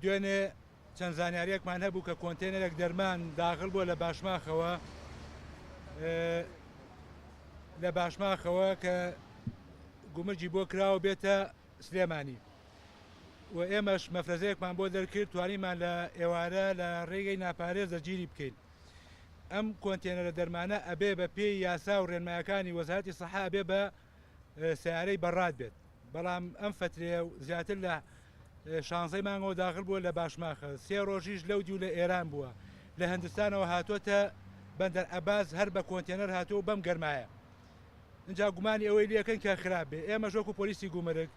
دوێنێ چەند زانیاریەکمان هەبوو کە کۆنتێنەرێک دەرمان داخل بووە لە باشماخەوە کە گومرجی بۆ کراوە بێتە سلێمانی و ئێمەش مەفرەزەیەکمان بۆ دەرکرد توانیمان لە ئێوارە لە ڕێگەی ناپارێز دەرگیری بکەین. ئەم کۆنتێنەرە دەرمانە ئەبێ بە پێی یاسا و ڕێنمایەکانی وەزارەتی سەحا ئەبێ بە سیارەی بەڕات بێت، بەڵام ئەم فترێ و زیاتر لە 16 مانگەوە داخل بووە لە باشماخە، 3 ڕۆژیش لەو دیو لە ئێران بووە، لە هەندستانەوە هاتۆتە بەندەر ئەباز هەر بە کۆنتێنەر هاتووە بەم گەرمایە. اینجا گومانی ئەوەی لەکەن کە خراپ بێ. ئێمە ژۆکو پۆلیسی گومرگ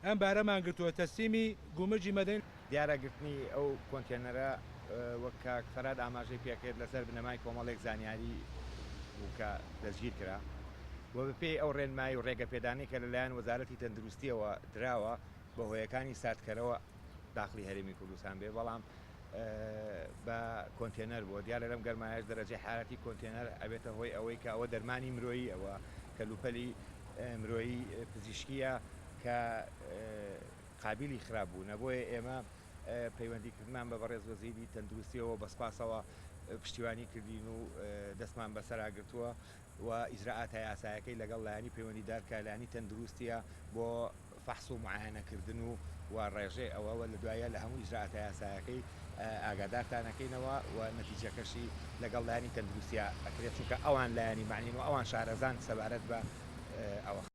ئەم بارەمان گرتووە تەسلیمی گومرجی مەدەین. دیارەگرتنی ئەو کۆنتێنەرە وەک کاک فەراد ئاماژەی پێکرد لەسەر بنەمای کۆمەڵێک زانیاری بووکە دەستگیر کرا و بەپێی ئەو ڕێنمایی و ڕێگە پێدانی کە لەلایەن وەزارەتی تەندروستیەوە دراوە بە هۆیەکانی ساتکەرەوە داخلی هەرێمی کوردستان بێ، بەڵام بە کۆنتێنەر بۆ دیارە لەم گەرمایش دەرەجەی حالەتی کۆنتێنەر ئەبێتە هۆی ئەوەی کە ئەوە دەرمانی مرۆیی ئەوە کە لوپەلی مرۆیی پزیشکیە کە قابلی خراپبوونە. بۆیە ئێمە پەیوەندیکردمان بە بەڕێز وەزیری تەندروستیەوە بە سپاسەوە پشتیوانی کردین و دەستمان بەسەراگرتووە و ئیجراعاتە یاسایەکەی لەگەڵ لایەنی پەیوەندیدار کارلایەنی تەندروستیە بۆ فەحس و معاینەکردن و ڕێژێ ئەوەوە لە دوایە لە هەموو ئیجراعاتە یاسایەکەی ئاگادارتانەکەینەوە و نەتیجەکەشی لەگەڵ لایەنی تەندروستیە ئەکرێت، چونکە ئەوان لایەنی معنین و ئەوان شارەزان سەبارەت بە ئەوە.